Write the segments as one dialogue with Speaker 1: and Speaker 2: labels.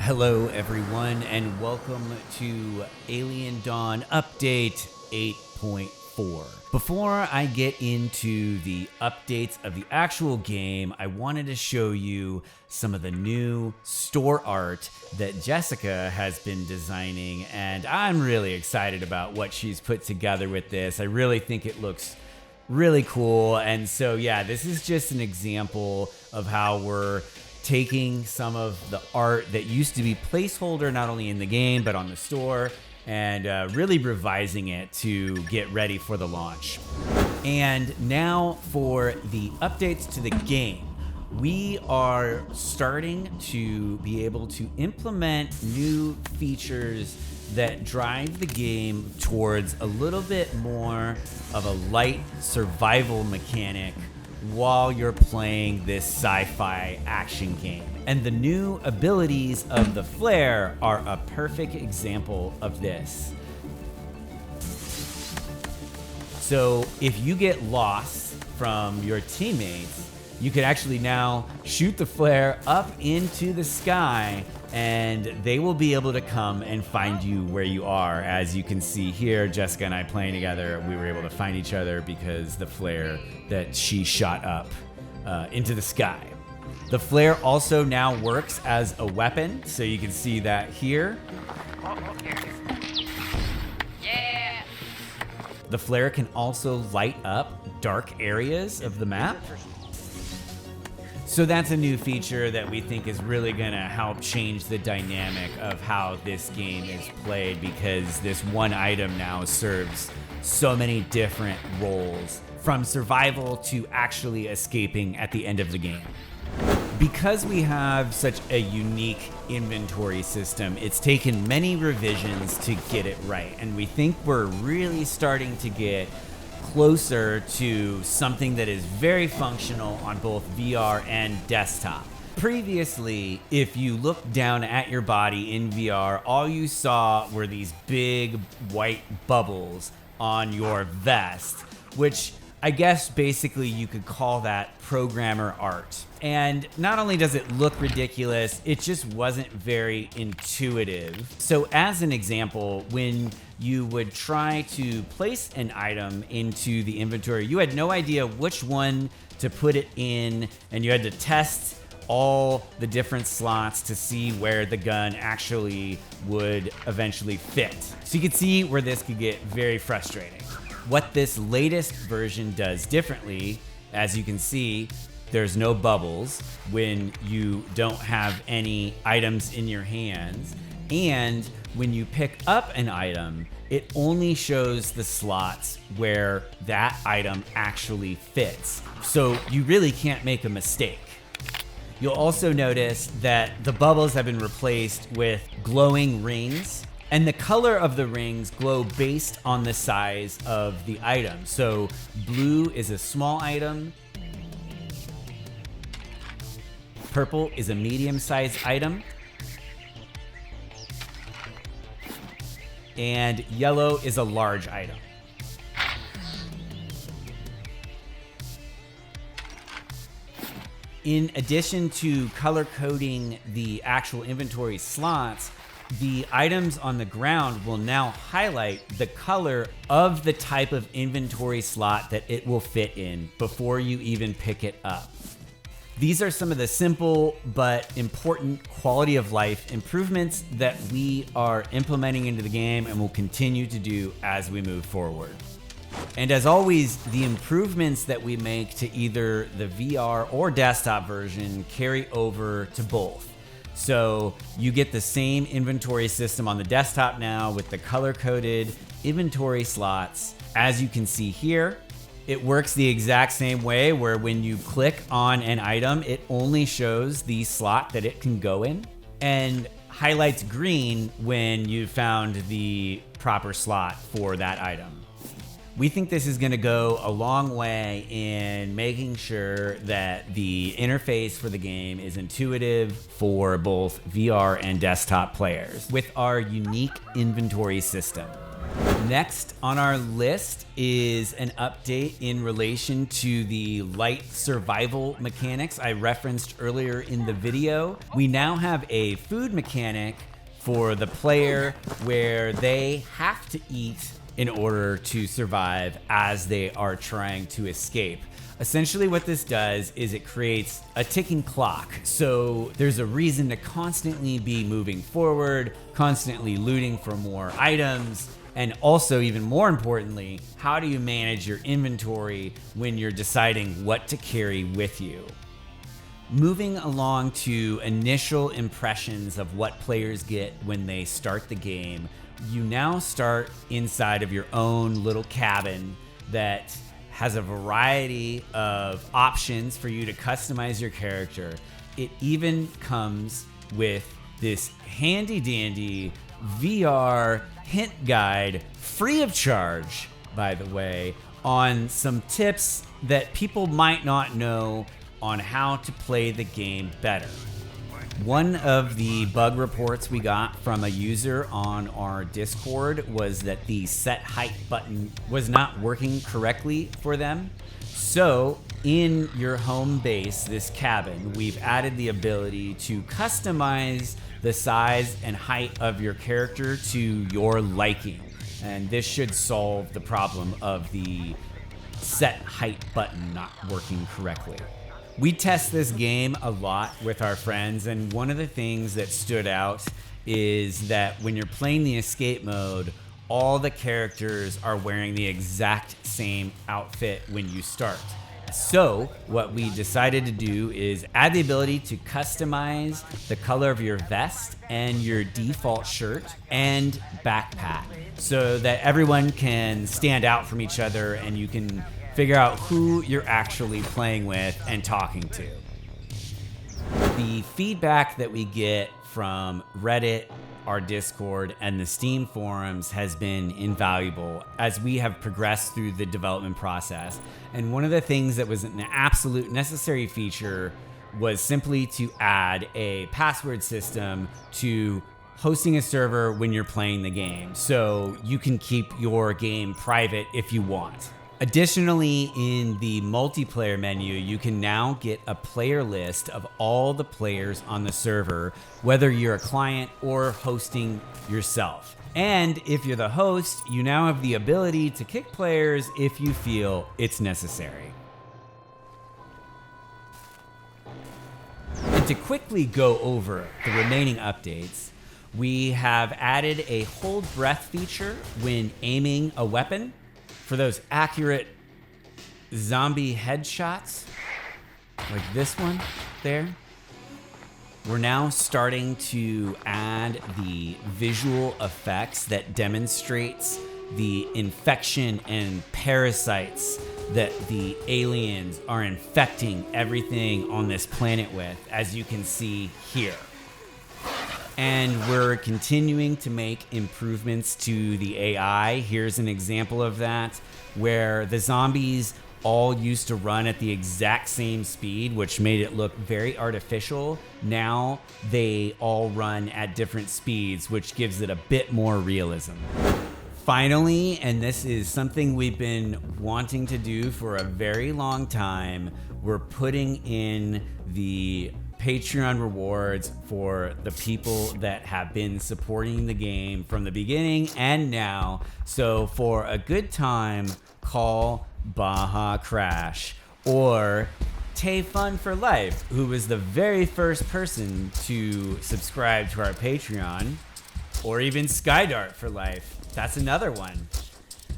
Speaker 1: Hello everyone and welcome to Alien Dawn Update 8.4. Before I get into the updates of the actual game, I wanted to show you some of the new store art that Jessica has been designing, and I'm really excited about what she's put together with this. I really think it looks really cool, and so yeah, this is just an example of how we're taking some of the art that used to be placeholder not only in the game but on the store and really revising it to get ready for the launch. And now for the updates to the game. We are starting to be able to implement new features that drive the game towards a little bit more of a light survival mechanic while you're playing this sci-fi action game. And the new abilities of the flare are a perfect example of this. So if you get lost from your teammates, you can actually now shoot the flare up into the sky and they will be able to come and find you where you are. As you can see here, Jessica and I playing together, we were able to find each other because the flare that she shot up into the sky. The flare also now works as a weapon, so you can see that here.
Speaker 2: Yeah.
Speaker 1: The flare can also light up dark areas of the map. So that's a new feature that we think is really gonna help change the dynamic of how this game is played, because this one item now serves so many different roles, from survival to actually escaping at the end of the game. Because we have such a unique inventory system, it's taken many revisions to get it right, and we think we're really starting to get closer to something that is very functional on both VR and desktop. Previously, if you looked down at your body in VR, all you saw were these big white bubbles on your vest, which I guess basically you could call that programmer art. And not only does it look ridiculous, it just wasn't very intuitive. So as an example, when you would try to place an item into the inventory, you had no idea which one to put it in, and you had to test all the different slots to see where the gun actually would eventually fit. So you could see where this could get very frustrating. What this latest version does differently, as you can see, there's no bubbles when you don't have any items in your hands. And when you pick up an item, it only shows the slots where that item actually fits. So you really can't make a mistake. You'll also notice that the bubbles have been replaced with glowing rings, and the color of the rings glow based on the size of the item. So blue is a small item, purple is a medium-sized item, and yellow is a large item. In addition to color coding the actual inventory slots, the items on the ground will now highlight the color of the type of inventory slot that it will fit in before you even pick it up. These are some of the simple but important quality of life improvements that we are implementing into the game and will continue to do as we move forward. And as always, the improvements that we make to either the VR or desktop version carry over to both. So you get the same inventory system on the desktop now with the color-coded inventory slots. As you can see here, it works the exact same way, where when you click on an item, it only shows the slot that it can go in and highlights green when you found the proper slot for that item. We think this is gonna go a long way in making sure that the interface for the game is intuitive for both VR and desktop players with our unique inventory system. Next on our list is an update in relation to the light survival mechanics I referenced earlier in the video. We now have a food mechanic for the player where they have to eat in order to survive as they are trying to escape. Essentially what this does is it creates a ticking clock. So there's a reason to constantly be moving forward, constantly looting for more items, and also even more importantly, how do you manage your inventory when you're deciding what to carry with you? Moving along to initial impressions of what players get when they start the game, you now start inside of your own little cabin that has a variety of options for you to customize your character. It even comes with this handy dandy VR hint guide, free of charge, by the way, on some tips that people might not know on how to play the game better. One of the bug reports we got from a user on our Discord was that the set height button was not working correctly for them. So in your home base, this cabin, we've added the ability to customize the size and height of your character to your liking. And this should solve the problem of the set height button not working correctly. We test this game a lot with our friends, and one of the things that stood out is that when you're playing the escape mode, all the characters are wearing the exact same outfit when you start. So what we decided to do is add the ability to customize the color of your vest and your default shirt and backpack so that everyone can stand out from each other and you can figure out who you're actually playing with and talking to. The feedback that we get from Reddit, our Discord, and the Steam forums has been invaluable as we have progressed through the development process. And one of the things that was an absolute necessary feature was simply to add a password system to hosting a server when you're playing the game, so you can keep your game private if you want. Additionally, in the multiplayer menu, you can now get a player list of all the players on the server, whether you're a client or hosting yourself. And if you're the host, you now have the ability to kick players if you feel it's necessary. And to quickly go over the remaining updates, we have added a hold breath feature when aiming a weapon for those accurate zombie headshots, like this one there. We're now starting to add the visual effects that demonstrates the infection and parasites that the aliens are infecting everything on this planet with, as you can see here. And we're continuing to make improvements to the AI. Here's an example of that, where the zombies all used to run at the exact same speed, which made it look very artificial. Now they all run at different speeds, which gives it a bit more realism. Finally, and this is something we've been wanting to do for a very long time, we're putting in the Patreon rewards for the people that have been supporting the game from the beginning and now. So for a good time, call Baja Crash or Tay Fun for Life, who was the very first person to subscribe to our Patreon, or even Skydart for Life. That's another one.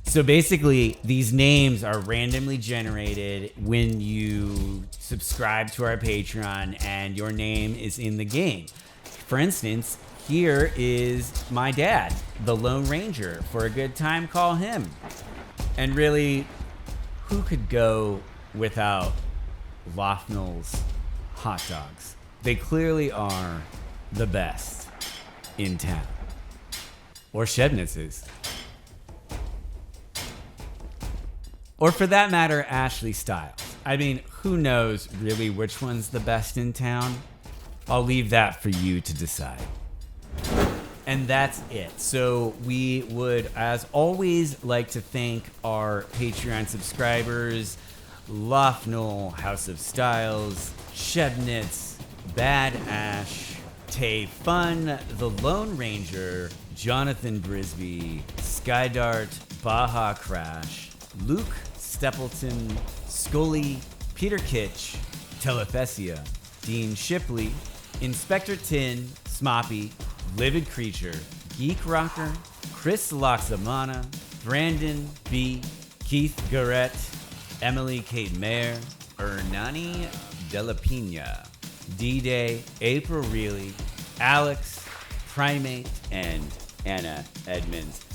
Speaker 1: So basically, these names are randomly generated when you subscribe to our Patreon and your name is in the game. For instance, here is my dad, the Lone Ranger. For a good time, call him. And really, who could go without Lofnell's hot dogs? They clearly are the best in town. Or Shebnitz's. Or for that matter, Ashley Styles. I mean, who knows really which one's the best in town? I'll leave that for you to decide. And that's it. So we would, as always, like to thank our Patreon subscribers, Lofnol, House of Styles, Shebnitz, Bad Ash, Tay Fun, The Lone Ranger, Jonathan Brisby, Skydart, Baja Crash, Luke Stapleton, Scully, Peter Kitsch, Telethesia, Dean Shipley, Inspector Tin, Smoppy, Livid Creature, Geek Rocker, Chris Loxamana, Brandon B, Keith Garrett, Emily Kate Mayer, Hernani De La Pina, D-Day, April Reilly, Alex, Primate, and Anna Edmonds.